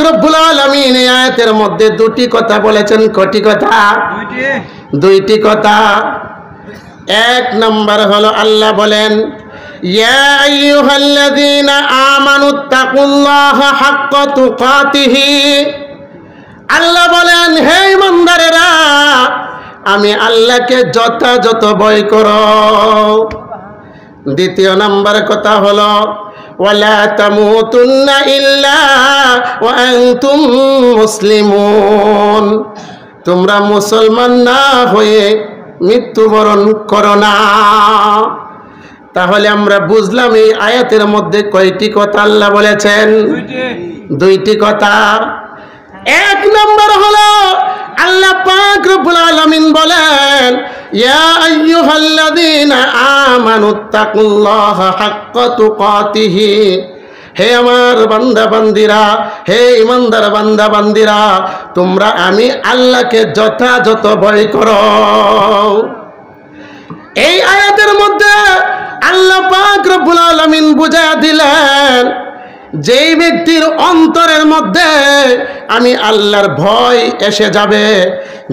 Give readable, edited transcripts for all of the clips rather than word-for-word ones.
রব্বুল আলামিন এই আয়াতের মধ্যে দুটি কথা বলেছেন। কয়টি কথা? দুইটি কথা। এক নাম্বার হলো আল্লাহ বলেন, ইয়া আইয়ুহাল্লাযীনা আমানুত্তাকুল্লাহা হাক্কা তুকাতিহি। আল্লাহ বলেন, হে ইমানদারেরা, আমি আল্লাহকে যথাযথ ভয় করো। দ্বিতীয় নাম্বার কথা হলো, ওয়ালা তামুতুন্না ইল্লা ওয়া আনতুম মুসলিমুন। তোমরা মুসলমান না হয়ে মৃত্যুবরণ করো না। তাহলে আমরা বুঝলাম এই আয়াতের মধ্যে কয়টি কথা আল্লাহ বলেছেন? দুইটি কথা। এক নম্বর হলো আল্লাহ পাক রব্বুল আলামিন বলেন, ইয়া আইয়ুহাল্লাযীনা আমানুত্তাকুল্লাহা হাক্কা তুকাতিহি। হে আমার বান্দা বান্দিরা, হে ইমানদার বান্দা বান্দিরা, তোমরা আমি আল্লাহকে যথাযথ ভয় করো। এই আয়াতের মধ্যে আল্লাহ পাক রব্বুল আলামিন বুঝায়া দিলেন, যেই ব্যক্তির অন্তরের মধ্যে আমি আল্লাহর ভয় এসে যাবে,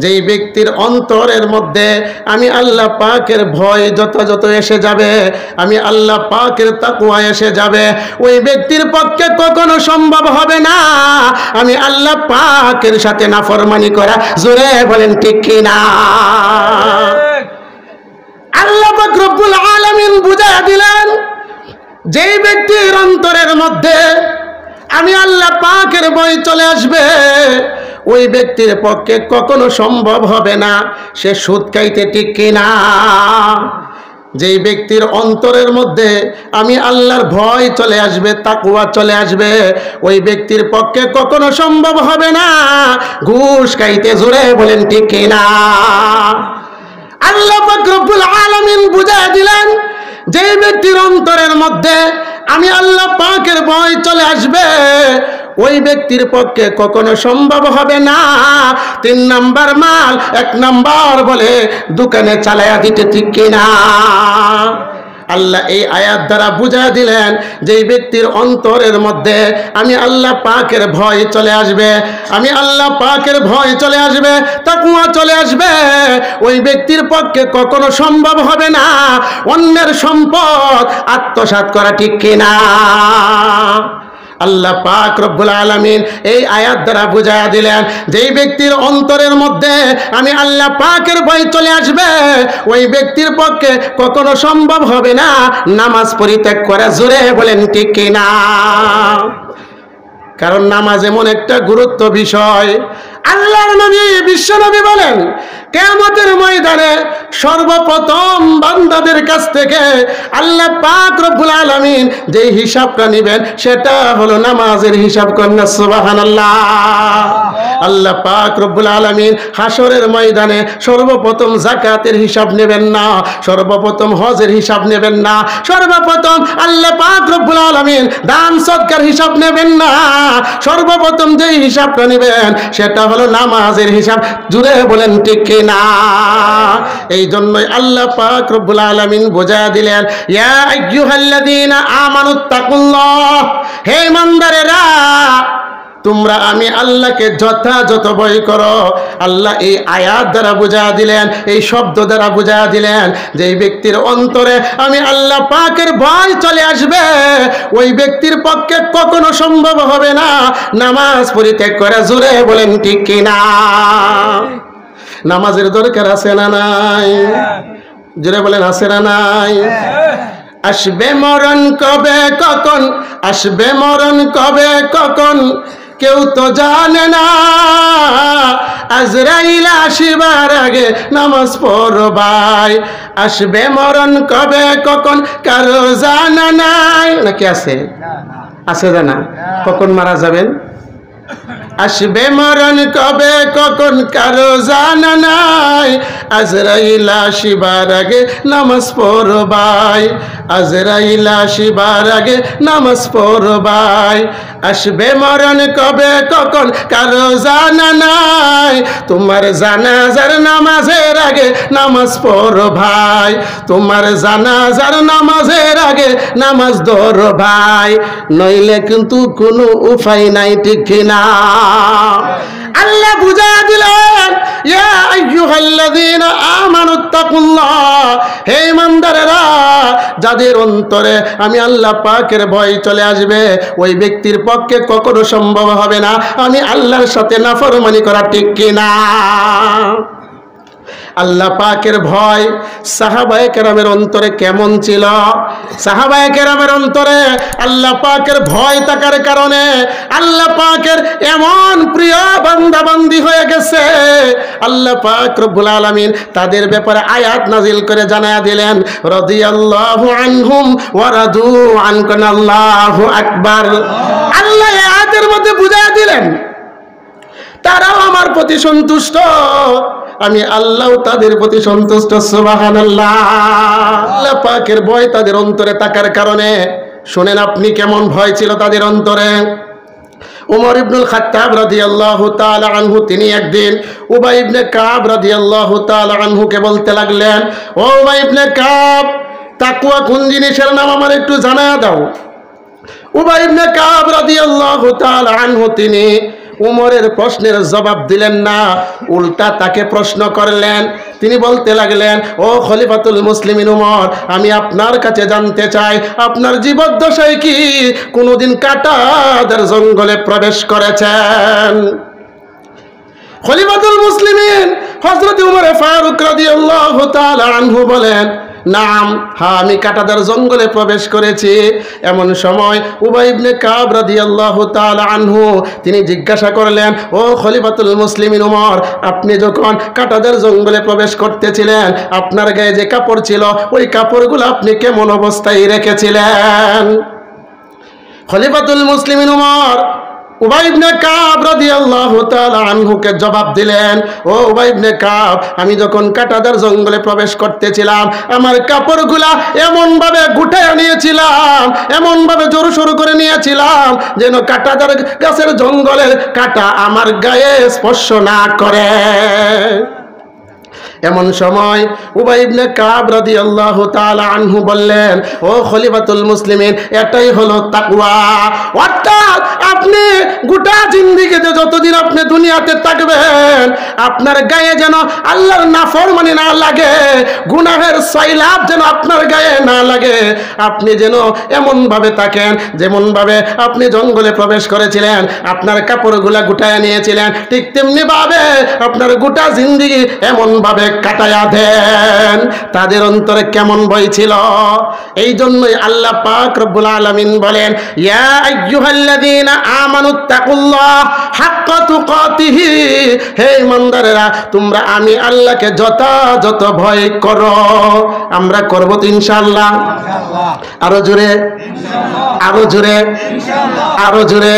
যেই ব্যক্তির অন্তরের মধ্যে আমি আল্লাহ পাকের ভয় যথাযথ এসে যাবে, আমি আল্লাহ পাকের তাকওয়া এসে যাবে, ওই ব্যক্তির পক্ষে কখনো সম্ভব হবে না আমি আল্লাহ পাকের সাথে নাফরমানি করা। জোরে বলেন ঠিক কি না? আল্লাহ পাক রব্বুল আলামিন বুঝায়া দিলেন, যেই ব্যক্তির অন্তরের মধ্যে আমি আল্লাহ পাকের ভয় চলে আসবে, ওই ব্যক্তির পক্ষে কখনো সম্ভব হবে না সে সুদ খাইতে, ঠিক কিনা? যেই ব্যক্তির অন্তরের মধ্যে আমি আল্লাহর ভয় চলে আসবে, তাকওয়া চলে আসবে, ওই ব্যক্তির পক্ষে কখনো সম্ভব হবে না ঘুষ খাইতে। জোরে বলেন ঠিক কিনা? আল্লাহ পাক রব্বুল আলামিন বুঝায়া দিলেন, যেই ব্যক্তির অন্তরের মধ্যে আমি আল্লাহ পাকের ভয় চলে আসবে, ওই ব্যক্তির পক্ষে কখনো সম্ভব হবে না তিন নাম্বার মাল এক নাম্বার বলে দোকানে চালায়া দিতে, ঠিক কিনা? আল্লাহ এই আয়াত দ্বারা বুঝা দিলেন, যেই ব্যক্তির অন্তরের মধ্যে আমি আল্লাহ পাকের ভয় চলে আসবে, আমি আল্লাহ পাকের ভয় চলে আসবে, তাকওয়া চলে আসবে, ওই ব্যক্তির পক্ষে কখনো সম্ভব হবে না অন্যের সম্পদ আত্মসাৎ করা, ঠিক কিনা? আল্লাহ পাক রব্বুল আলামিন এই আয়াত দ্বারা বুঝায়া দিলেন, যেই ব্যক্তির অন্তরের মধ্যে আমি আল্লাহ পাকের ভয় চলে আসবে, ওই ব্যক্তির পক্ষে কখনো সম্ভব হবে না নামাজ পরিত্যাগ করা। জোরে বলেন ঠিক কিনা? কারণ নামাজ এমন একটা গুরুত্ব বিষয়। আল্লাহর নবী বিশ্ব নবী বলেন, কিয়ামতের ময়দানে সর্বপ্রথম বান্দাদের কাছ থেকে আল্লাহ পাক রব্বুল আলামিন যে হিসাবটা নেবেন সেটা হলো নামাজের হিসাব। কন্যা সুবহানাল্লাহ। আল্লাহ পাক রব্বুল আলামিন হাসরের ময়দানে সর্বপ্রথম যাকাতের হিসাব নেবেন না, সর্বপ্রথম হজের হিসাব নেবেন না, সর্বপ্রথম আল্লাহ পাক রব্বুল আলামিন দান সদকার হিসাব নেবেন না, সর্বপ্রথম যে হিসাবটা নেবেন সেটা হলো নামাজের হিসাব। জুড়ে বলেন ঠিক কিনা? এই জন্যই আল্লাহ পাক রব্বুল আলামিন বোঝায়া দিলেন, ইয়া আইয়ুহাল্লাযীনা আমানুত্তাকুল্লাহ, হে ইমানদারেরা, তোমরা আমি আল্লাহকে যথাযথ ভয় করো। আল্লাহ এই আয়াত দ্বারা বুঝা দিলেন, এই শব্দ দ্বারা বুঝা দিলেন, যে ব্যক্তির অন্তরে আমি আল্লাহ পাকের ভয় চলে আসবে, ওই ব্যক্তির পক্ষে কখনো সম্ভব হবে না নামাজ পরিত্যাগ করা। জোরে বলেন ঠিক কিনা? নামাজের দরকার আছে না নাই? জোরে বলেন আছে না নাই? আসবে মরণ কবে কখন, আসবে মরণ কবে কখন কেউ তো জানে না, আজরাইল আসিবার আগে নামাজ পড়ো ভাই। আসবে মরণ কবে কখন কারো জানা নাই। নাকি আছে? আছে জানা? কখন মারা যাবেন আসবে মরণ কবে কখন কারো জানা নাই, আজরাইল আসিবার আগে নামাজ পড়বাই, আজরাইল আসিবার আগে নামাজ পড়বাই। আসবে মরণ কবে কখন কারো জানা নাই, তোমার জানাজার নামাজের আগে নামাজ পড় ভাই, তোমার জানাজার নামাজের আগে নামাজ ধর ভাই, নইলে কিন্তু কোনো উপায় নাই, ঠিক কিনা? আল্লাহ বুঝা দিলেন, ইয়া আইয়ুহাল্লাযীনা আমানুত্তাকুল্লাহ, হে ইমানদারেরা, যাদের অন্তরে আমি আল্লাহ পাকের ভয় চলে আসবে, ওই ব্যক্তির পক্ষে কখনো সম্ভব হবে না আমি আল্লাহর সাথে নাফরমানি করা, ঠিক কিনা? আল্লাহ পাকের ভয় সাহাবায়ে কেরামের অন্তরে কেমন ছিল? সাহাবায়ে কেরামের অন্তরে আল্লাহ পাকের ভয় থাকার কারণে আল্লাহ পাকের এমন প্রিয় বান্দা বান্দি হয়ে গেছে, আল্লাহ পাক রব্বুল আলামিন তাদের ব্যাপারে আয়াত নাজিল করে জানায়া দিলেন, রাদিয়াল্লাহু আনহুম ওয়া রাদু আনহু, আল্লাহু আকবার। আল্লাহ এই আয়াতের মধ্যে বুঝায়া দিলেন তারাও আমার প্রতি সন্তুষ্ট, আমি আল্লাহ তাদের প্রতি সন্তুষ্ট, সুবহানাল্লাহ। আল্লাহ পাকের ভয় তাদের অন্তরে থাকার কারণে, শুনেন আপনি কেমন ভয় ছিল তাদের অন্তরে। উমর ইবনুল খাত্তাব রাদিয়াল্লাহু তাআলা আনহু তিনি একদিন উবাই ইবনে কাব রাদিয়াল্লাহু তাআলা আনহুকে বলতে লাগলেন, ও উবাই ইবনে কাব, তাকওয়া কোন জিনিসের নাম আমার একটু জানায়া দাও। উবাই ইবনে কাব রাদিয়াল্লাহু তাআলা আনহু তিনি উমরের প্রশ্নের জবাব দিলেন না, উল্টা তাকে প্রশ্ন করলেন। তিনি বলতে লাগলেন, ও খলিফাতুল মুসলিমিন উমর, আমি আপনার কাছে জানতে চাই আপনার জীবদ্দশায় কি কোনোদিন কাঁটাদের জঙ্গলে প্রবেশ করেছেন? খলিফাতুল মুসলিমিন হযরত উমর ফারুক রাদিয়াল্লাহু তাআলা আনহু বলেন, নাম, হ্যাঁ আমি কাঁটাদার জঙ্গলে প্রবেশ করেছি। এমন সময় উবাই ইবনে কাব রাদিয়াল্লাহু তাআলা আনহু তিনি জিজ্ঞাসা করলেন, ও খলিফাতুল মুসলিমিন উমর, আপনি যখন কাঁটাদার জঙ্গলে প্রবেশ করতেছিলেন আপনার গায়ে যে কাপড় ছিল ওই কাপড়গুলো আপনি কেমন অবস্থায় রেখেছিলেন? খলিফাতুল মুসলিমিন উমর উবাই ইবনে কাব রাদিয়াল্লাহু তাআলা আনহুকে জবাব দিলেন, ও উবাই ইবনে কাব, আমি যখন কাঁটাদার জঙ্গলে প্রবেশ করতেছিলাম আমার কাপড়গুলা এমন ভাবে গুটায় নিয়েছিলাম, এমন ভাবে জোর শুরু করে নিয়েছিলাম যেন কাঁটাদার গাছের জঙ্গলের কাঁটা আমার গায়ে স্পর্শ না করে। এমন সময় উবাই ইবনে কাব রাদিয়াল্লাহু তাআলা আনহু বললেন, ও খলিফাতুল মুসলিমিন, এটাই হলো তাকওয়া। অর্থাৎ আপনি গোটা জিন্দেগিতে যতদিন আপনি দুনিয়াতে থাকবেন আপনার গায়ে যেন আল্লাহর নাফরমানি না লাগে, গুনাহের সয়লাব যেন আপনার গায়ে না লাগে। আপনি যেন এমন ভাবে থাকেন যেমন ভাবে আপনি জঙ্গলে প্রবেশ করেছিলেন, আপনার কাপড়গুলা গুটায় নিয়েছিলেন, ঠিক তেমনি ভাবে আপনার গোটা জিন্দেগি এমন ভাবে কাটায়া দেন। তাদের অন্তরে কেমন ভয় ছিল! এই জন্যই আল্লাহ পাক রব্বুল আলামিন বলেন, ইয়া আইয়ুহাল্লাযীনা আমানুত্তাকুল্লাহ হাক্কা তুকাতিহি, হে ইমানদারেরা তোমরা আমি আল্লাহকে যথাযথ ভয় করো। আমরা করব তো ইনশাআল্লাহ? আরো জোরে, আরো জোরে, আরো জোরে।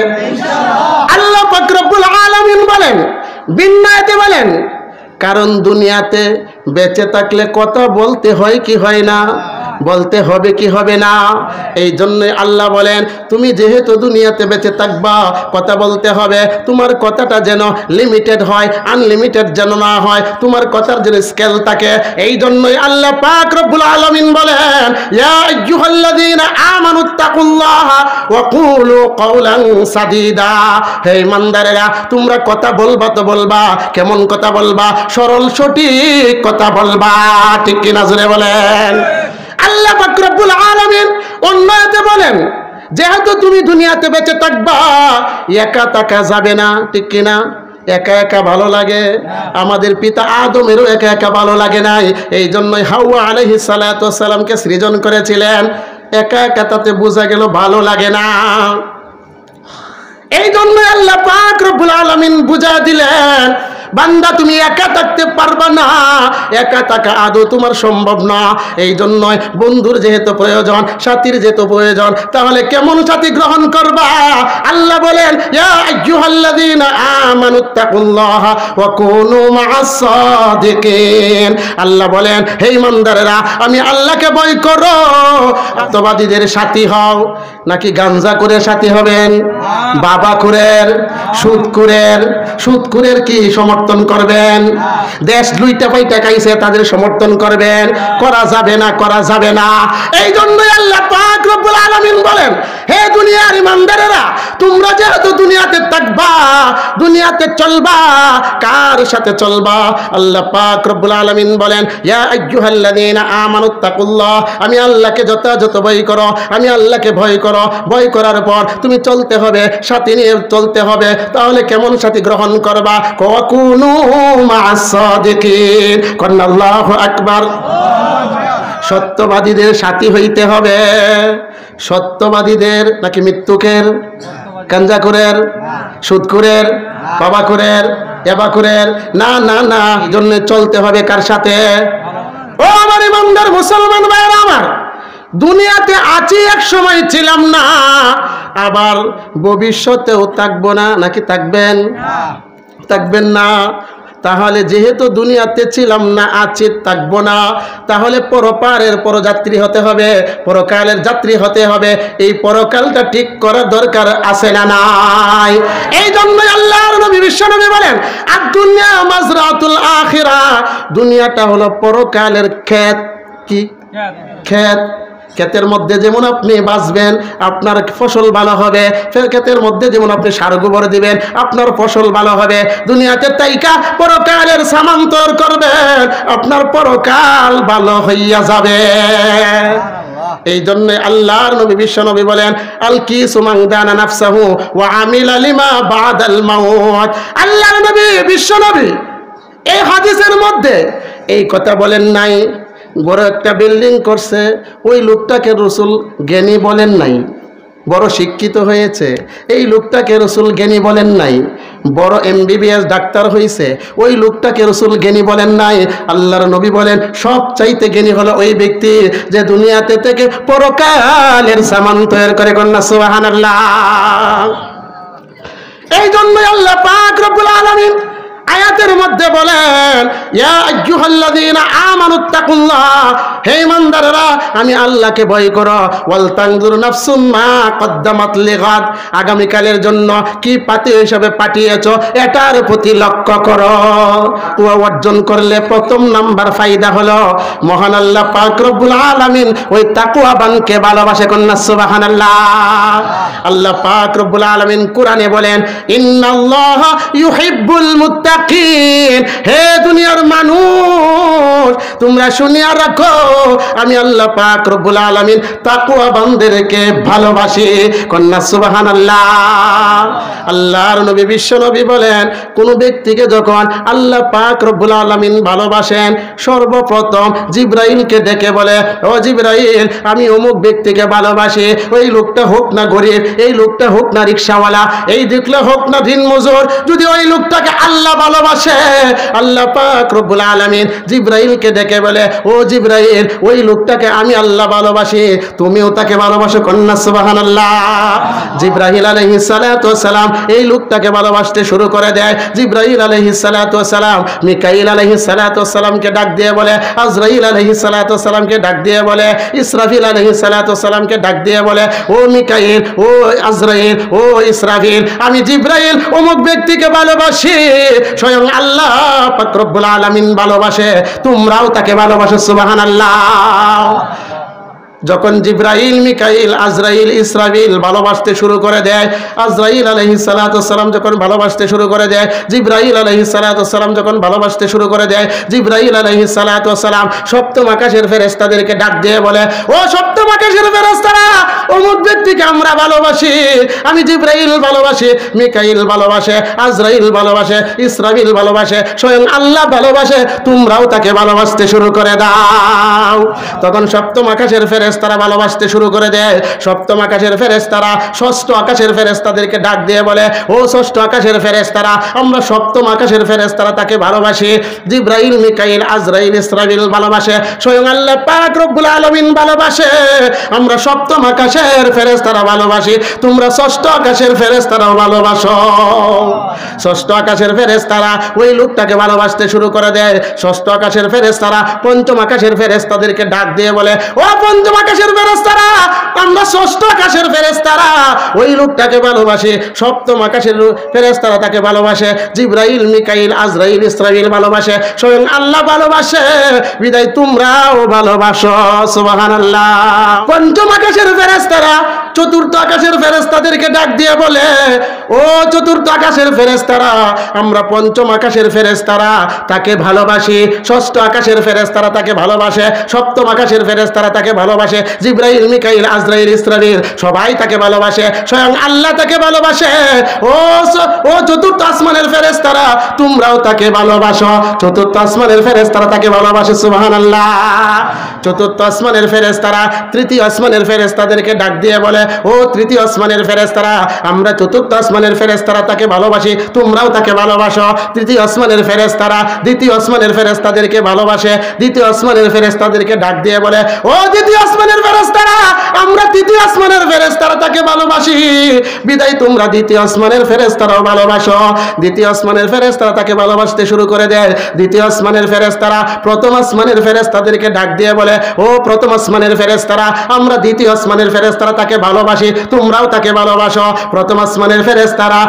আল্লাহ পাক রব্বুল আলামিন বলেন, বিন্যাতে বলেন, কারণ দুনিয়াতে বেঁচে থাকলে কথা বলতে হয় কি হয় না? বলতে হবে কি হবে না? এই জন্যই আল্লাহ বলেন, তুমি যেহেতু দুনিয়াতে বেঁচে থাকবা কথা বলতে হবে, তোমার কথাটা যেন লিমিটেড হয়, আনলিমিটেড যেন না হয়, তোমার কথার যেন স্কেল থাকে। এই জন্যই আল্লাহ পাক রব্বুল আলামিন বলেন, ইয়া আইয়ুহাল্লাযীনা আমানুত্তাকুল্লাহা ওয়া কুলু কাওলান সাদীদা, হে ইমানদারেরা তোমরা কথা বলবা তো বলবা, কেমন কথা বলবা? সরল সঠিক কথা বলবা, ঠিক কি না? জোরে বলেন। আল্লাহ পাক রব্বুল আলামিন অন্যতে বলেন, যেহেতু তুমি দুনিয়াতে বেঁচে থাকবা একা থাকা যাবে না, ঠিক কিনা? একা একা ভালো লাগে? আমাদের পিতা আদমেরও একা একা ভালো লাগে নাই, এই জন্যই হাওয়া আলাইহিস সালাতু ওয়াস সালামকে সৃজন করেছিলেন। একা একা তাতে বোঝা গেল ভালো লাগে না। এই জন্য আল্লাহ পাক রব্বুল আলামিন বুঝা দিলেন, বান্দা তুমি একা থাকতে পারবা না, একা থাকা আদৌ তোমার সম্ভব না। এই জন্যই বন্ধুর যেহেতু প্রয়োজন, সাথীর যেহেতু প্রয়োজন, তাহলে কেমন সাথী গ্রহণ করবা? আল্লাহ বলেন ইয়া আইয়ুহাল্লাযীনা আমানুত্তাকুল্লাহা ওয়া কুনু মা'আস সাদিকিন। আল্লাহ বলেন হে ঈমানদারেরা, আমি আল্লাহকে ভয় করো, আত্মবাদীদের সাথী হও। নাকি গাঞ্জা করে সাথী হবেন? বাবা খুরের, সুদখুরের কি সমর্থন করবেন? দেশ লুইটা পাইটা খাইছে তাদের সমর্থন করবেন? করা যাবে না, করা যাবে না। এই জন্যই আল্লাহ পাক রব্বুল আলামিন বলেন হে দুনিয়ার ঈমানদারেরা, তোমরা যেহেতু দুনিয়াতে থাকবা, দুনিয়াতে চলবা, কার সাথে চলবা? আল্লাহ পাক রব্বুল আলামিন বলেন ইয়া আইয়ুহাল্লাযীনা আমানুত্তাকুল্লাহ, আমি আল্লাহকে যথাযথ ভয় করো, আমি আল্লাহকে ভয় করো। ভয় করার পর তুমি চলতে হবে, সাথী নিয়ে চলতে হবে। তাহলে কেমন সাথী গ্রহণ করবা? কুনু মা'আস সাদিকিন। কন্না আল্লাহু আকবার। সত্যবাদীদের সাথী হইতে হবে। সত্যবাদীদের নাকি মৃত্যুকের, গাঞ্জাখুরের, সুদখুরের, বাবাখুরের, এবাখুরের? না না না, জন্য চলতে হবে কার সাথে? ও আমার ইমানদার মুসলমান ভাইরা আমার, দুনিয়াতে আছি, এক সময় ছিলাম না, আবার ভবিষ্যতেও থাকবো না। নাকি থাকবেন? থাকবেন না। তাহলে যেহেতু দুনিয়াতে ছিলাম না, আছি, থাকবো না, তাহলে পরপারের পরযাত্রী হতে হবে, পরকালের যাত্রী হতে হবে। এই পরকালটা ঠিক করার দরকার আছে না নাই? এই জন্যই আল্লাহর নবী বিশ্বনবী বলেন আদ-দুনিয়া মাজরাতুল আখিরা, দুনিয়াটা হলো পরকালের ক্ষেত। কি ক্ষেত? ক্ষেতের মধ্যে যেমন আপনি বাঁচবেন, আপনার ফসল ভালো হবে। ফের ক্ষেতের মধ্যে যেমন আপনি সার গোবর দিবেন, আপনার ফসল ভালো হবে। দুনিয়াতে তাইকা পরকালের সামান্তর করবেন, আপনার পরকাল ভালো হইয়া যাবে। এই জন্য আল্লাহর নবী বিশ্বনবী বলেন আল কিসু মান দানা নাফসাহু ওয়া আমিলা লিমা বাদাল মাউত। আল্লাহর নবী বিশ্বনবী এই হাদিসের মধ্যে এই কথা বলেন নাই, বড় একটা বিল্ডিং করছে, ওই লোকটাকে রাসূল জ্ঞানী বলেন নাই। বড় শিক্ষিত হয়েছে, এই লোকটাকে রাসূল জ্ঞানী বলেন নাই। বড় MBBS ডাক্তার হয়েছে, ওই লোকটাকে রাসূল জ্ঞানী বলেন নাই। আল্লাহর নবী বলেন সব চাইতে জ্ঞানী হলো ওই ব্যক্তি যে দুনিয়াতে থেকে পরকালের সামান তৈরি করে। কন্যা সুবহানাল্লাহ। এই জন্যই আল্লাহ পাক রব্বুল আলামিন আয়াতের মধ্যে বলেন ইয়া আইয়ুহাল্লাযীনা আমানুত্তাকুল্লাহ, হে ঈমানদাররা আমি আল্লাহকে ভয় করো। ওয়াল তানজুর নাফসুম মা কদ্দামাত লিগাদ, আগামী কালের জন্য কি পাতি হিসাবে পাঠিয়েছো এটার প্রতি লক্ষ্য করো। ও অর্জন করলে প্রথম নাম্বার ফায়দা হলো মহান আল্লাহ পাক রব্বুল আলামিন ওই তাকওয়াবানকে ভালোবাসে। কন্যা সুবহানাল্লাহ। আল্লাহ পাক রব্বুল আলামিন কোরআনে বলেন ইন্নাল্লাহা ইউহিব্বুল মুত্তাকিন। হে দুনিয়ার মানুষ, তোমরা শুনিয়া রাখো, আমি আল্লাহ পাক রব্বুল আলামিন তাকওয়াবানদেরকে ভালোবাসি। কন্যা সুবহানাল্লাহ। আল্লাহর নবী বিশ্ব নবী বলেন কোন ব্যক্তিকে যখন আল্লাহ পাক রব্বুল আলামিন ভালোবাসেন, সর্বপ্রথম জিবরাইলকে ডেকে বলে ও জিবরাইল, আমি অমুক ব্যক্তিকে ভালোবাসি। ওই লোকটা হোক না গরিব, এই লোকটা হোক না রিকশাওয়ালা, এই দেখলে হোক না দিনমজুর, যদি ওই লোকটাকে আল্লাহ ভালোবাসে, আল্লাহ পাক রব্বুল আলামিন জিবরাইলকে ডেকে বলে ও জিবরাইল, ওই লোকটাকে আমি আল্লাহ ভালোবাসি, তুমিও তাকে ভালোবাসো। কন্যা সুবহানাল্লাহ। জিবরাইল আলাইহিস সালাতু ওয়াস সালাম এই লোকটাকে ভালোবাসতে শুরু করে দেয়। জিবরাইল আলাইহিস সালাতু ওয়াস সালাম মিকাইল আলাইহিস সালাতু ওয়াস সালামকে ডাক দিয়ে বলে, আজরাইল আলাইহিস সালাতু ওয়াস সালামকে ডাক দিয়ে বলে, ইসরাফিল আলাইহিস সালাতু ওয়াস সালামকে ডাক দিয়ে বলে ও মিকাইল, ও আজরাইল, ও ইসরাফিল, আমি জিবরাইল অমুক ব্যক্তিকে ভালোবাসি, স্বয়ং আল্লাহ পাক রব্বুল আলামিন ভালোবাসে, তোমরাও তাকে ভালোবাসো। সুবহানাল্লাহ। যখন জিবরাইল, মিকাইল, আজরাইল, ইসরাফিল ভালোবাসতে শুরু করে দেয়, আজরাইল আলাইহিস সালাতু ওয়াস সালাম যখন ভালোবাসতে শুরু করে দেয়, জিবরাইল আলাইহিস সালাতু ওয়াস সালাম যখন ভালোবাসতে শুরু করে দেয়, জিবরাইল আলাইহিস সালাতু ওয়াস সালাম সপ্তম আকাশের ফেরেশতাদেরকে ডাক দিয়ে বলে ও সপ্তম আকাশের ফেরেশতারা, অমুক ব্যক্তিকে আমরা ভালোবাসি, আমি জিবরাইল ভালোবাসি, মিকাইল ভালোবাসে, আজরাইল ভালোবাসে, ইসরাফিল ভালোবাসে, স্বয়ং আল্লাহ ভালোবাসে, তোমরাও তাকে ভালোবাসতে শুরু করে দাও। তখন সপ্তম আকাশের ফেরেশতারা ফেরেশতারা ভালোবাসতে শুরু করে দেয়। সপ্তম আকাশের ফেরেশতারা ষষ্ঠ আকাশের ফেরেশতাদেরকে ডাক দিয়ে বলে, ও ষষ্ঠ আকাশের ফেরেশতারা, আমরা সপ্তম আকাশের ফেরেশতারা তাকে ভালোবাসি। জিবরাইল, মিকাইল, আজরাইল, ইসরাফিল ভালোবাসে, স্বয়ং আল্লাহ পাক রব্বুল আলামিন ভালোবাসে। আমরা সপ্তম আকাশের ফেরেশতারা ভালোবাসি, তোমরা ষষ্ঠ আকাশের ফেরেশতারাও ভালোবাসো। ষষ্ঠ আকাশের ফেরেশতারা ওই লোকটাকে ভালোবাসতে শুরু করে দেয়। ষষ্ঠ আকাশের ফেরেশতারা পঞ্চম আকাশের ফেরেশতাদেরকে ডাক দিয়ে বলে, ও পঞ্চম আকাশের ফেরেশতারা, আমরা ষষ্ঠ আকাশের ফেরেশতারা ওই লোকটাকে ভালোবাসি। সপ্তম আকাশের ফেরেশতারা তাকে ভালোবাসে। জিবরাইল, মিকাইল, আজরাইল, ইসরাফিল ভালোবাসে, স্বয়ং আল্লাহ ভালোবাসে, বিদায় তোমরাও ভালোবাসো। সুবহানাল্লাহ। পঞ্চম আকাশের ফেরেশতারা চতুর্থ আকাশের ফেরেশতাদেরকে ডাক দিয়ে বলে, ও চতুর্থ আকাশের ফেরেশতারা, আমরা পঞ্চম আকাশের ফেরেশতারা তাকে ভালোবাসি। ষষ্ঠ আকাশের ফেরেশতারা তাকে ভালোবাসে, সপ্তম আকাশের ফেরেশতারা তাকে ভালোবাসে। জিবরাইল, মিকাইল, আজরাইল, ইসরাফিল সবাই তাকে ভালোবাসে, স্বয়ং আল্লাহ তাকে ভালোবাসে। ও চতুর্থ আসমানের ফেরেশতারা, তোমরাও তাকে ভালোবাসো। চতুর্থ আসমানের ফেরেশতারা তাকে ভালোবাসে। সুবহানাল্লাহ। চতুর্থ আসমানের ফেরেশতারা তৃতীয় আসমানের ফেরেশতাদেরকে ডাক দিয়ে বলে, ও তৃতীয় আসমানের ফেরেশতারা, আমরা চতুর্থ আসমানের ফেরেশতারা তাকে ভালোবাসি, তোমরাও তাকে ভালোবাসো। তৃতীয় আসমানের ফেরেশতারা দ্বিতীয় আসমানের ফেরেশতাদেরকে ভালোবাসে। দ্বিতীয় আসমানের ফেরেশতাদেরকে ডাক দিয়ে বলে, ও দ্বিতীয় আসমানের ফেরেশতারা, আমরা তৃতীয় আসমানের ফেরেশতারা তাকে ভালোবাসি, বিদায় তোমরা দ্বিতীয় আসমানের ফেরেশতারাও ভালোবাসো। দ্বিতীয় আসমানের ফেরেশতারা তাকে ভালোবাসতে শুরু করে দেয়। দ্বিতীয় আসমানের ফেরেশতারা প্রথম আসমানের ফেরেশতাদেরকে ডাক দিয়ে বলে, ও প্রথম আসমানের ফেরেশতারা, আমরা দ্বিতীয় আসমানের ফেরেশতারা তাকে ভালোবাসি, তোমরাও তাকে ভালোবাসো। প্রথম আসমানের ফেরেশতারা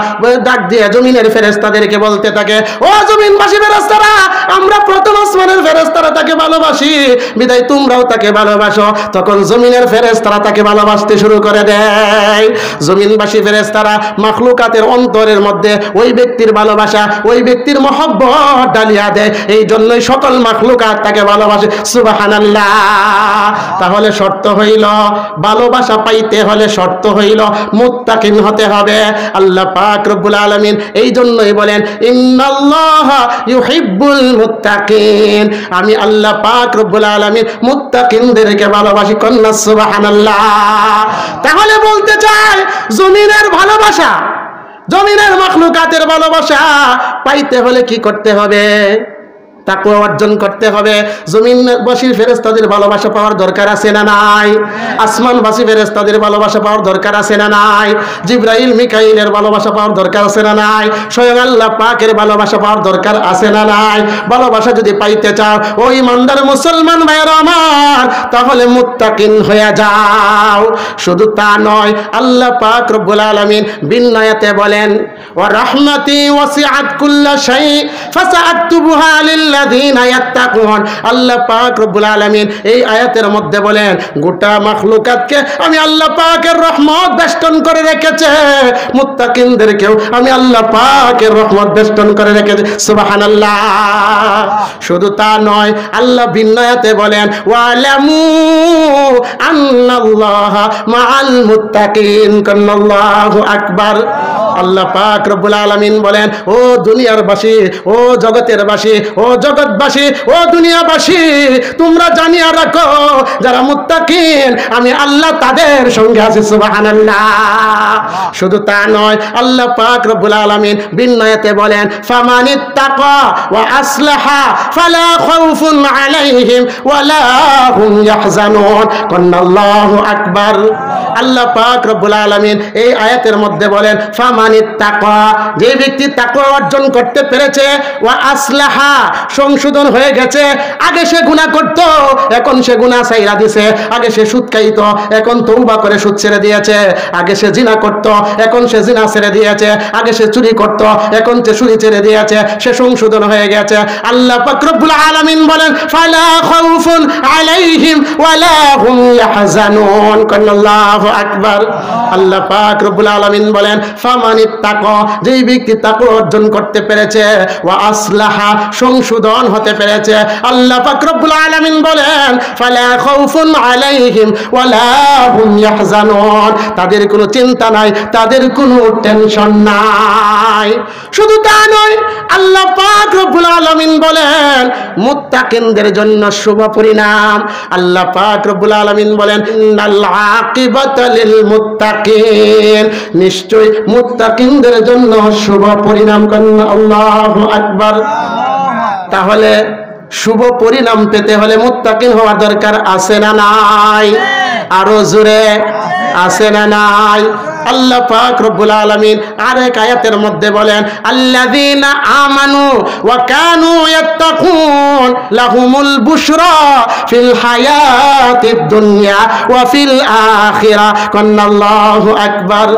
ডাক দিয়ে জমিনের ফেরেশতাদেরকে বলতে থাকে, ও জমিনবাসী ফেরেশতারা, আমরা প্রথম আসমানের ফেরেশতারা তাকে ভালোবাসি, বিদায় তোমরাও তাকে ভালোবাসো। তখন জমিনের ফেরেশতারা তাকে ভালোবাসতে শুরু করে দেয়। জমিনবাসী ফেরেশতারা মাখলুকাতের অন্তরের মধ্যে ওই ব্যক্তির ভালোবাসা, ওই ব্যক্তির মহব্বত ডালিয়া দেয়, এই জন্যই সকল মাখলুকাত তাকে ভালোবাসে। সুবহানাল্লাহ। তাহলে শর্ত হইল, ভালোবাসা পাইতে হলে শর্ত হইল মুত্তাকিন হতে হবে। আল্লাহ পাক রব্বুল আলামিন এই জন্যই বলেন, ইন্নাল্লাহা ইউহিব্বুল মুত্তাকিন, আমি আল্লাহ পাক রব্বুল আলামিন মুত্তাকিনদেরকে ভালোবাসি। কন্যা সুবহানাল্লাহ। তাহলে বলতে চাই, জমিনের ভালোবাসা, জমিনের মাখলুকাতের ভালোবাসা পাইতে হলে কি করতে হবে? তাকওয়া অর্জন করতে হবে। জমিনবাসীর ফেরেশতাদের ভালোবাসা পাওয়ার দরকার আছে না নাই? আসমানবাসী ফেরেশতাদের ভালোবাসা পাওয়ার দরকার আছে না নাই? জিবরাইল, মিকাইলের ভালোবাসা পাওয়ার দরকার আছে না নাই? স্বয়ং আল্লাহ পাকের ভালোবাসা পাওয়ার দরকার আছে না নাই? ভালোবাসা যদি পাইতে চাও ও ইমানদার মুসলমান ভাইরা আমার, তাহলে মুত্তাকিন হয়ে যাও। শুধু তা নয়, আল্লাহ পাক রব্বুল আলামিন বিনয়াতে বলেন, ওয়া রাহমাতি ওয়াসিআত কুল্লা শাই ফাসআকতুবুহা লিল্লাযিনা ইয়াত্তাকুন। আল্লাহ পাক রব্বুল আলামিন এই আয়াতের মধ্যে বলেন, গোটা মাখলুকাতকে আমি আল্লাহ পাকের রহমত বেষ্টন করে রেখেছে, মুত্তাকিনদেরকেও আমি আল্লাহ পাকের রহমত বেষ্টন করে রেখেছে। সুবহানাল্লাহ। শুধু তা নয়, আল্লাহ বিনয়াতে বলেন, ওয়ালামু আন্নাল্লাহা মাআল মুত্তাকিন। আল্লাহু আকবার। আল্লাহ পাক রব্বুল আলামিন বলেন, ও দুনিয়ার বাসী, ও জগতের বাসী, ও জগৎবাসী, ও দুনিয়াবাসী, তোমরা জানিয়া রাখো, যারা মুত্তাকিন আমি আল্লাহ তাদের সঙ্গে আছি। সুবহানাল্লাহ। শুধু তা নয়, আল্লাহ পাক রব্বুল আলামিন বিনয়াতে বলেন, ফামানিত্তাকা ওয়া আসলাহা ফালা খাউফুন আলাইহিম ওয়ালা হুম ইয়াহজানুন। আল্লাহু আকবার। আল্লাহ পাক রব্বুল আলামিন এই আয়াতের মধ্যে বলেন, ফামানিত্তাকা, যে ব্যক্তি তাকওয়া অর্জন করতে পেরেছে, ওয়া আসলাহা, সংশোধন হয়ে গেছে, আগে সে গুনাহ করত, এখন সে গুনাহ ছাইরা দিয়েছে, আগে সে সুদ খাইত, এখন তওবা করে সুদ ছেড়ে দিয়েছে, আগে সে জিনা করত, এখন সে জিনা ছেড়ে দিয়েছে, আগে সে চুরি করত, এখন সে চুরি ছেড়ে দিয়েছে, সে সংশোধন হয়ে গেছে। আল্লাহ পাক রব্বুল আলামিন বলেন, ফালা খাউফুন আলাইহিম ওয়ালা হুম ইয়াহজানুন। আল্লাহু আকবার। আল্লাহ পাক রব্বুল আলামিন বলেন, মানিত্তাকা, যেই ব্যক্তি তাকওয়া অর্জন করতে পেরেছে, ওয়া আসলাহা সংশোধন হতে পেরেছে, আল্লাহ পাক রব্বুল আলামিন বলেন ফালা খাউফুন আলাইহিম ওয়ালা হুম ইয়াহজানুন, তাদের কোনো চিন্তা নাই, তাদের কোনো টেনশন নাই। শুধু তা নয়, আল্লাহ পাক রব্বুল আলামিন বলেন মুত্তাকিনদের জন্য শুভ পরিণাম। আল্লাহ পাক রব্বুল আলামিন বলেন ইন্নাল আকিবাতা লিল মুত্তাকিন, নিশ্চয় মুত্তাকিনদের জন্য শুভ পরিণাম। আল্লাহু আকবার। তাহলে শুভ পরিণাম পেতে হলে মুত্তাকিন হওয়ার দরকার আছে না নাই? আরো জোরে আছে না নাই? আল্লাহ পাক রব্বুল আলামিন আরেক আয়াতের মধ্যে বলেন আল্লাযীনা আমানু ওয়া কানু ইয়াত্তাকুন লাহুমুল বুশরা ফিল হায়াতিদ দুনিয়া ওয়া ফিল আখিরাহ। আল্লাহু আকবার।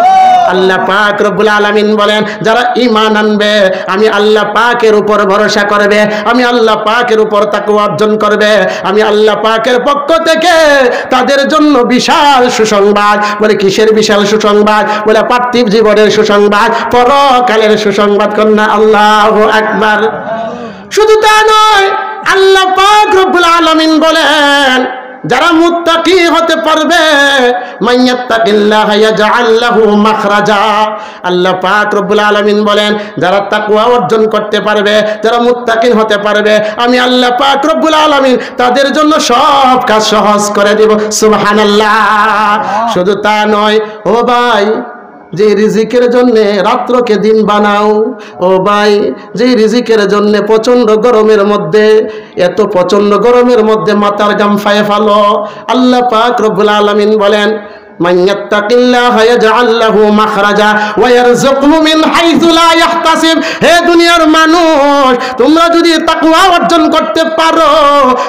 আল্লাহ পাক রব্বুল আলামিন বলেন যারা ঈমান আনবে, আমি আল্লাহ পাকের উপর ভরসা করবে, আমি আল্লাহ পাকের উপর তাকওয়া অর্জন করবে, আমি আল্লাহ পাকের পক্ষ থেকে তাদের জন্য বিশাল সুসংবাদ। বলে কিসের বিশাল সুসংবাদ? বলে পার্থিব জীবনের সুসংবাদ, পরকালের সুসংবাদ। কন্যা আল্লাহু আকবার। শুধু তা নয়, আল্লাহ পাক রব্বুল আলামিন বলেন যারা মুত্তাকি হতে পারবে, মাইয়াত্তাকিল্লাহা ইয়াজআল লাহু মাখরাজা। আল্লাহ পাক রব্বুল আলামিন বলেন যারা তাকওয়া অর্জন করতে পারবে, যারা মুত্তাকিন হতে পারবে, আমি আল্লাহ পাক রব্বুল আলামিন তাদের জন্য সব কাজ সহজ করে দেব। সুবহানাল্লাহ। শুধু তা নয়, ও ভাই যে রিজিকের জন্য রাত্রকে দিন বানাও, ও ভাই যে রিজিকের জন্য প্রচন্ড গরমের মধ্যে, এত প্রচন্ড গরমের মধ্যে মাথার গাম ফায়ে ফালো, আল্লাহ পাক রব্বুল আলামিন বলেন মান ইয়াত্তাকিল্লাহা ইয়াজআল লাহু মাখরাজা ওয়া ইয়ারযুকহু মিন হাইসু লা ইয়াহতাসিব। হে দুনিয়ার মানুষ, তোমরা যদি তাকওয়া অর্জন করতে পারো,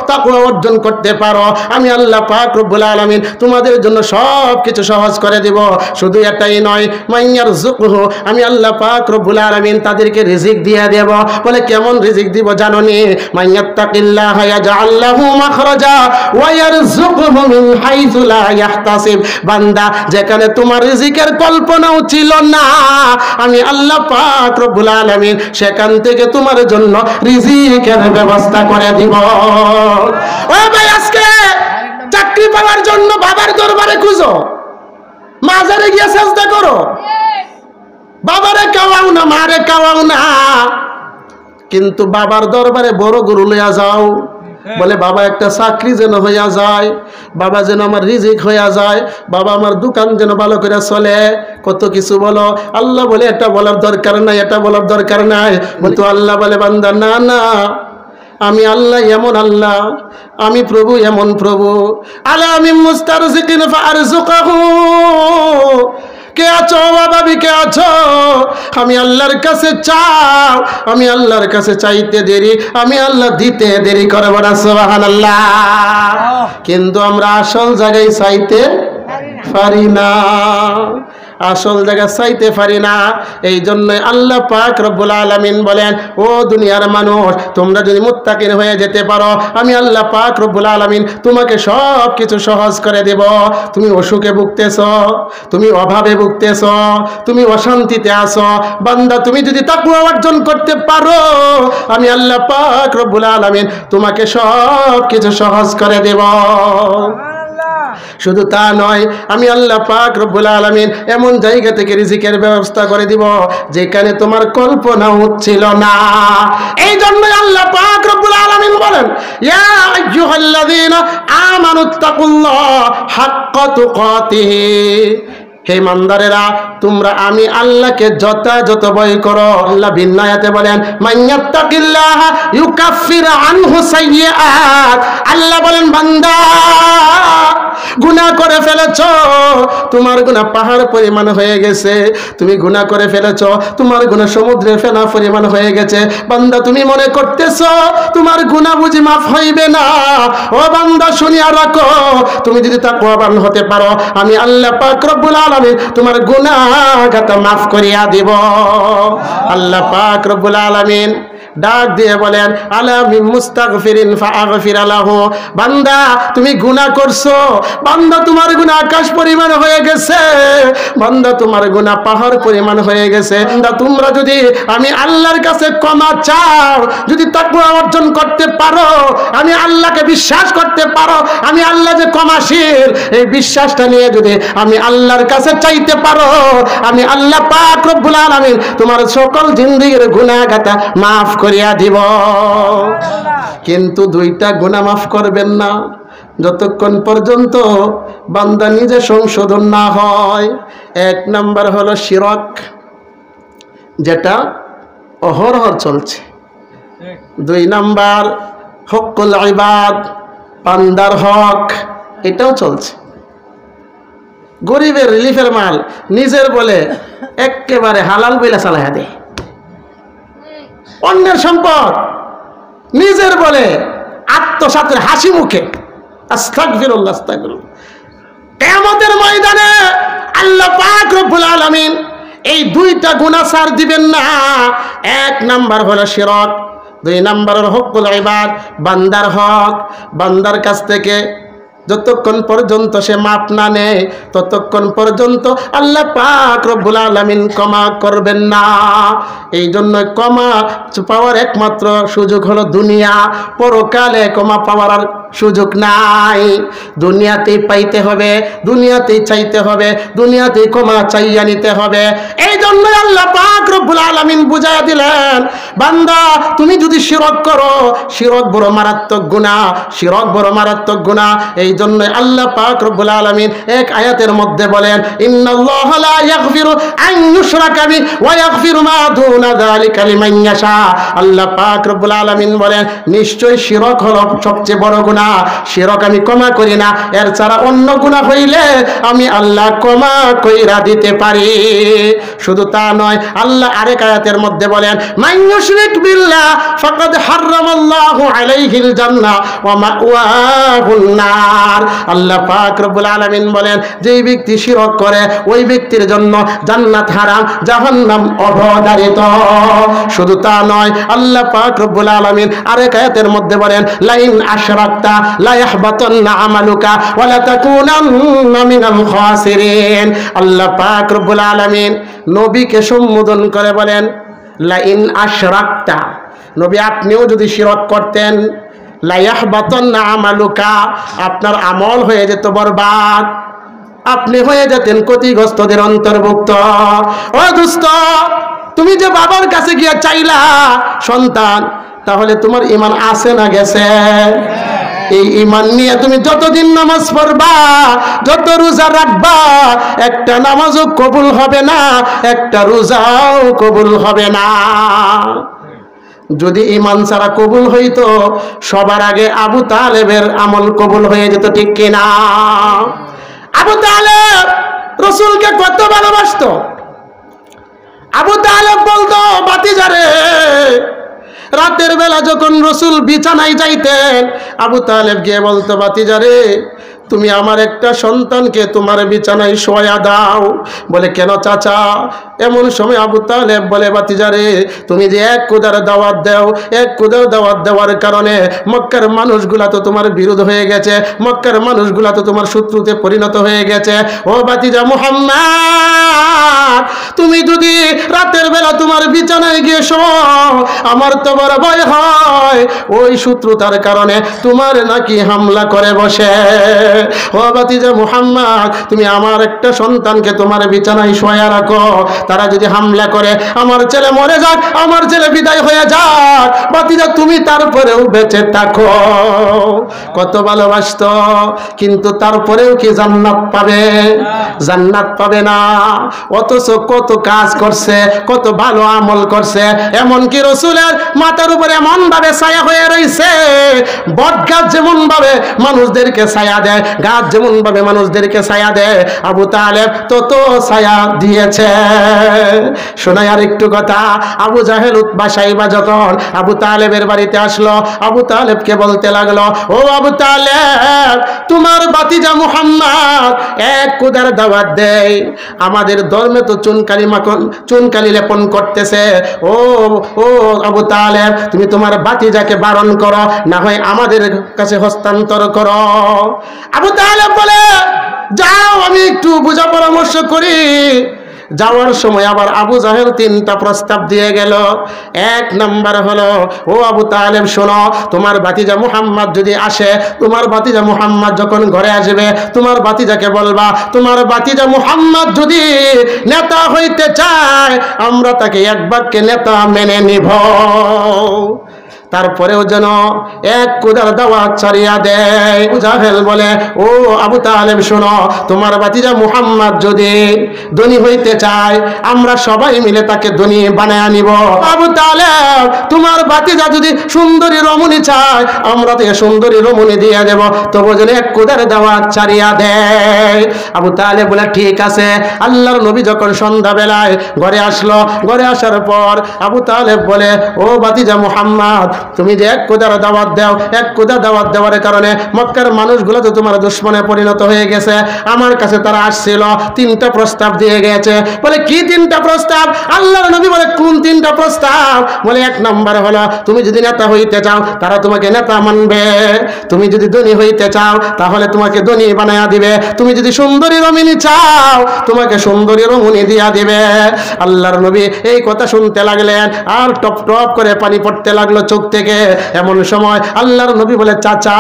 তাকওয়া অর্জন করতে পারো, আমি আল্লাহ পাক রব্বুল আলামিন তোমাদের জন্য সব কিছু সহজ করে দেব। শুধু এটাই নয়, মান ইয়ারযুকহু, আমি আল্লাহ পাক রব্বুল আলামিন তাদেরকে রিজিক দিয়ে দেব। বলে কেমন রিজিক দিব জানো নি? মান ইয়াত্তাকিল্লাহা ইয়াজআল লাহু মাখরাজা ওয়া ইয়ারযুকহু মিন হাইসু লা ইয়াহতাসিব। বান্দা, যেখানে তোমার রিজিকের কল্পনাও ছিল না, আমি আল্লাহ পাক রব্বুল আলামিন সেখান থেকে তোমার জন্য রিজিকের ব্যবস্থা করে দিব। ও ভাই, আজকে চাকরি পাওয়ার জন্য বাবার দরবারে খুঁজো, মাজারে গিয়ে সেজদা করো, বাবারে খাওয়াও না, মারে খাওয়াও না, কিন্তু বাবার দরবারে বড় গরু লইয়া যাও। বলে বাবা একটা চাকরি যেন হইয়া যায়, বাবা যেন আমার রিজিক হইয়া যায়, বাবা আমার দোকান যেন ভালো করে চলে, কত কিছু বলো। আল্লাহ বলে এটা বলার দরকার নাই, এটা বলার দরকার নাই। কিন্তু আল্লাহ বলে বান্দা না না, আমি আল্লাহ এমন আল্লাহ, আমি প্রভু এমন প্রভু। আলা আমি মুস্তারজিকিন ফারজুকাহু। কে আছো বাবা, কে আছো? আমি আল্লাহর কাছে চাও, আমি আল্লাহর কাছে চাইতে দেরি, আমি আল্লাহ দিতে দেরি করব না। সুবহানাল্লাহ। কিন্তু আমরা আসল জায়গায় চাইতে পারি না, আসল জায়গা চাইতে পারি না। এই জন্য আল্লাহ পাক রব্বুল আলামিন বলেন ও দুনিয়ার মানুষ, তোমরা যদি মুত্তাকিন হয়ে যেতে পারো, আমি আল্লাহ পাক রব্বুল আলামিন তোমাকে সব কিছু সহজ করে দেব। তুমি অসুখে ভুগতেছ, তুমি অভাবে ভুগতেছ, তুমি অশান্তিতে আছো, বান্দা তুমি যদি তাকওয়া অর্জন করতে পারো, আমি আল্লাহ পাক রব্বুল আলামিন তোমাকে সব কিছু সহজ করে দেব। শুধু তা নয়, আমি আল্লাহ পাক রব্বুল আলামিন এমন জায়গা থেকে রিজিকের ব্যবস্থা করে দিব যেখানে তোমার কল্পনা হচ্ছিল না। এই জন্য আল্লাহ পাক রব্বুল আলামিন বলেন ইয়া আইয়ুহাল্লাযীনা আমানুত্তাকুল্লাহ হাক্কা তুকাতিহি। হে ইমানদারেরা, তোমরা আমি আল্লাহকে যথাযথ ভয় করো। আল্লাহ ভিন্ন আয়াতে বলেন মাইয়াত্তাকিল্লাহা ইউকাফির আনহু সাইয়্যাত। আল্লাহ বলেন বান্দা, গুনাহ করে ফেলেছো, তোমার গুনাহ পাহাড় পরিমাণ হয়ে গেছে, তুমি গুনাহ করে ফেলেছো, তোমার গুনাহ সমুদ্রের ফেনা পরিমাণ হয়ে গেছে। বান্দা তুমি মনে করতেছো তোমার গুনাহ বুঝি মাফ হইবে না। ও বান্দা শুনিয়া রাখো, তুমি যদি তাকওয়াবান হতে পারো, আমি আল্লাহ পাক রব্বুল আলামিন তোমার গুনাহ খাতা মাফ করিয়া দিব। আল্লাহ পাক রব্বুল আলামিন ডাক দিয়ে বলেন আলা মিন মুস্তাগফিরিন ফাআগফির লাহু, বান্দা তুমি গুনাহ করছো, বান্দা তোমার গুনাহ আকাশ পরিমাণ হয়ে গেছে, বান্দা তোমার গুনাহ পাহাড় পরিমাণ হয়ে গেছে। বান্দা তোমরা যদি আমি আল্লাহর কাছে ক্ষমা চাও, যদি তাকওয়া অর্জন করতে পারো, আমি আল্লাহকে বিশ্বাস করতে পারো, আমি আল্লাহ যে ক্ষমাশীল এই বিশ্বাসটা নিয়ে যদি আমি আল্লাহর কাছে চাইতে পারো, আমি আল্লাহ পাক রব্বুল আলামিন তোমার সকল জিন্দেগীর গুনাহ গাতা মাফ করিয়া দিব। কিন্তু দুইটা গুনাহ মাফ করবেন না যতক্ষণ পর্যন্ত বান্দা নিজে সংশোধন না হয়। এক নাম্বার হলো শিরক, যেটা অহরহ চলছে। দুই নাম্বার হকুল ইবাদ, বান্দার হক, এটাও চলছে। গরিবের রিলিফের মাল নিজের বলে একেবারে হালাল বইলা চালাইয়া দেয়, অন্যের সম্পদ নিজের বলে আত্মসাতের হাসি মুখে। আস্তাগফিরুল্লাহ, আস্তাগফিরুল্লাহ। কিয়ামতের ময়দানে আল্লাহ পাক রব্বুল আলামিন এই দুইটা গুনাহ ছাড় দিবেন না। এক নাম্বার হলো শিরক, দুই নাম্বার হলো হকুল ইবাদ, বান্দার হক। বান্দার কাছ থেকে যতক্ষণ পর্যন্ত সে মাপ না নেয় ততক্ষণ পর্যন্ত আল্লাহ পাক রব্বুল আলামিন ক্ষমা করবেন না। এই জন্য ক্ষমা পাওয়ার একমাত্র সুযোগ হলো দুনিয়া, পরকালে ক্ষমা পাওয়ার আর সুযোগ নাই। দুনিয়াতেই পাইতে হবে, দুনিয়াতেই চাইতে হবে, দুনিয়াতেই ক্ষমা চাইয়া নিতে হবে। এই জন্য আল্লাহ পাক রব্বুল আলামিন বুঝাইয়া দিলেন, বান্দা তুমি যদি শিরক করো, শিরক বড় মারাত্মক গুনাহ, শিরক বড় মারাত্মক গুনাহ। এই জন্য আল্লাহ পাক রব্বুল আলামিন এক আয়াতের মধ্যে বলেন, ইন্নাল্লাহা লা ইয়াগফিরু আন ইউশরাকা বিহি ওয়া ইয়াগফিরু মা দুনা যালিকা লিমান ইয়াশা। আল্লাহ পাক রব্বুল আলামিন বলেন, নিশ্চয় শিরক হলো সবচেয়ে বড় গুনাহ, শিরক আমি ক্ষমা করি না, এর ছাড়া অন্য গুনাহ হইলে আমি আল্লাহ ক্ষমা কইরা দিতে পারি। শুধু তা নয়, আল্লাহ আরেক আয়াতের মধ্যে বলেন, মান ইউশরিক বিল্লাহ ফাকাদ হারামাল্লাহু আলাইহিল জান্নাহ ওয়া মাওয়াহুন নার। আল্লাহ পাক রব্বুল আলামিন বলেন, যেই ব্যক্তি শিরক করে ওই ব্যক্তির জন্য জান্নাত হারাম, জাহান্নাম অবধারিত। শুধু তা নয়, আল্লাহ পাক রব্বুল আলামিন আরেক আয়াতের মধ্যে বলেন, লাইন আশরাকতা লা ইয়াহবাতান্না আমালুকা ওয়া লা তাকুনান্না মিনাল খাসিরিন। আল্লাহ পাক রব্বুল আলামিন নবীকে সম্বোধন করে বলেন, লাইন আশরাকতা, নবী আপনিও যদি শিরক করতেন, লা ইয়াহবাতান্না আমালুকা, আপনার আমল হয়ে যেত বরবাদ, আপনি হয়ে যেতেন ক্ষতিগ্রস্তদের অন্তর্ভুক্ত। ও দোস্ত, তুমি যে বাবার কাছে গিয়ে চাইলা সন্তান, তাহলে তোমার ঈমান আছে না গেছে? এই ঈমান নিয়ে তুমি যতদিন নামাজ পড়বা, যত রোজা রাখবা, একটা নামাজও কবুল হবে না, একটা রোজাও কবুল হবে না। যদি ঈমান ছাড়া কবুল হইতো, সবার আগে আবু তালেবের আমল কবুল হয়ে যেত, ঠিক কিনা? আবু তালেব রাসূলকে কত ভালোবাসতো। আবু তালেব বলতো, বাতিজারে, রাতের বেলা যখন রাসূল বিছানায় যাইতেন, আবু তালেব গিয়ে বলতো, বাতিজারে তুমি আমার একটা সন্তানকে তোমার বিছানায় শোয়া দাও। বলে, কেন চাচা? এমন সময় আবু তালেব বলে, বাতিজারে তুমি যে এক খোদার দাওয়াত দাও, এক খোদার দাওয়াত দেওয়ার কারণে মক্কার মানুষগুলা তো তোমার বিরোধ হয়ে গেছে, মক্কার মানুষগুলা তো তোমার শত্রুতে পরিণত হয়ে গেছে। ও বাতিজা মুহাম্মদ, তুমি যদি রাতের বেলা তোমার বিছানায় গিয়ে শোও, আমার তো বড় ভয় হয় ওই শত্রুতার কারণে তোমার নাকি হামলা করে বসে। ও বাতিজা মুহাম্মদ, তুমি আমার একটা সন্তানকে তোমার বিছানায় শোয়া রাখো, তারা যদি হামলা করে আমার ছেলে মরে যাক, আমার ছেলে বিদায় হয়ে যাক, বাতিজা তুমি তারপরেও বেঁচে থাকো। কত ভালোবাসতো, কিন্তু তারপরেও কি জান্নাত পাবে? জান্নাত পাবে না। অথচ কত কাজ করছে, কত ভালো আমল করছে, এমনকি রাসূলের মাথার উপরে এমন ভাবে ছায়া হয়ে রয়েছে, বট গাছ যেমন ভাবে মানুষদেরকে ছায়া দেয়, গাছ যেমন ভাবে মানুষদেরকে ছায়া দেয়, আবু তালেব তত ছায়া দিয়েছে। শোনাই আর একটু কথা। আবু জাহেল উতবা সাইবা যখন আবু তালেবের বাড়িতে আসলো, আবু তালেবকে বলতে লাগলো, ও আবু তালেব, তোমার ভাতিজা মুহাম্মদ এক কুদার দাওয়াত দেয়, আমাদের ধর্মে তো চুনকালি লেপন করতেছে। ও ও আবু তালেব, তুমি তোমার ভাতিজাকে বারণ করো, না হয় আমাদের কাছে হস্তান্তর করো। আবু তালেব বলে, যাও, আমি একটু বুঝা পরামর্শ করি। যাওয়ার সময় আবার আবু জাহেল তিনটা প্রস্তাব দিয়ে গেল। এক নাম্বার হলো, ও আবু তালেব শোনো, তোমার ভাতিজা মুহাম্মদ যদি আসে, তোমার ভাতিজা মুহাম্মদ যখন ঘরে আসবে, তোমার ভাতিজাকে বলবা, তোমার ভাতিজা মুহাম্মদ যদি নেতা হইতে চায়, আমরা তাকে এক বাক্যে নেতা মেনে নিব। তারপরেও যেন এক কুদার দাওয়াত ছাড়িয়া দেয়। আবু জাহেল বলে, ও আবু তালেব শোনো, তোমার ভাতিজা মুহাম্মদ যদি ধনী হইতে চায়, আমরা সবাই মিলে তাকে ধনী বানায় নিব। আবু তালেব, তোমার ভাতিজা যদি সুন্দরী রমণী চায়, আমরা তাকে সুন্দরী রমণী দিয়ে দেব। তবু যেন এক কুদার দাওয়াত ছাড়িয়া দেয়। আবু তালেব বলে, ঠিক আছে। আল্লাহর নবী যখন সন্ধ্যাবেলায় ঘরে আসলো, ঘরে আসার পর আবু তালেব বলে, ও ভাতিজা মুহাম্মদ, তুমি যে এক কুদার দাওয়াত দাও, এক কুদার দাওয়াত দেওয়ার কারণে মক্কার মানুষগুলো তো তোমার দুশমনে পরিণত হয়ে গেছে। আমার কাছে তারা আসছিল, তিনটা প্রস্তাব দিয়ে গেছে। বলে, কি তিনটা প্রস্তাব? আল্লাহর নবী বলে, কোন তিনটা প্রস্তাব? বলে, এক নাম্বার হলো, তুমি যদি নেতা হইতে চাও, তারা তোমাকে নেতা মানবে। তুমি যদি ধনী হইতে চাও, তাহলে তোমাকে ধনী বানায়া দিবে। তুমি যদি সুন্দরী রমণী চাও, তোমাকে সুন্দরী রমণী দিয়া দিবে। আল্লাহর নবী এই কথা শুনতে লাগলেন, আর টপ টপ করে পানি পড়তে লাগলো চোখ থেকে। এমন সময় আল্লাহর নবী বলে, চাচা,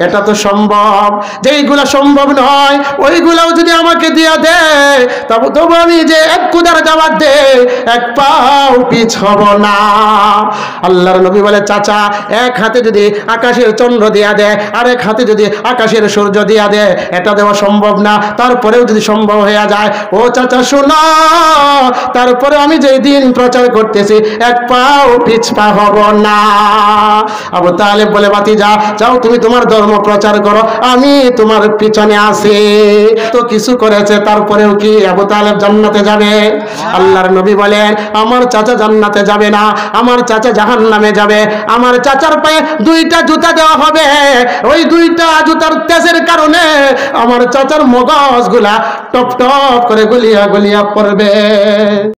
এটা তো সম্ভব, যেইগুলা সম্ভব নয় ওইগুলাও যদি আমাকে দিয়া দেয়, তবু আমি যে এক কুদার দাওয়াত দে, এক পাও পিছ হব না। আল্লাহর নবী বলে, চাচা, এক হাতে যদি আকাশের চন্দ্র দিয়া দেয়, আর এক হাতে যদি আকাশের সূর্য দিয়া দেয়, এটা দেওয়া সম্ভব না। তারপরেও যদি সম্ভব হয়ে যায়, ও চাচা শোনো, তারপরে আমি যেই দিন প্রচার করতেছি, এক পাও পিছপা হব না। আবু তালেব বলে, ভাতিজা, যাও, তুমি তোমার ধর্ম প্রচার করো, আমি তোমার পিছনে আছি। তো কিছু করেছে, তারপরেও কি আবু তালেব জান্নাতে যাবে? আল্লাহর নবী বলেন, আমার চাচা জান্নাতে যাবে না, আমার চাচা জাহান্নামে যাবে। আমার চাচার পায়ে দুইটা জুতা দেওয়া হবে, ওই দুইটা জুতার তেজের কারণে আমার চাচার মগজগুলা টপ টপ করে গলিয়া গলিয়া পড়বে।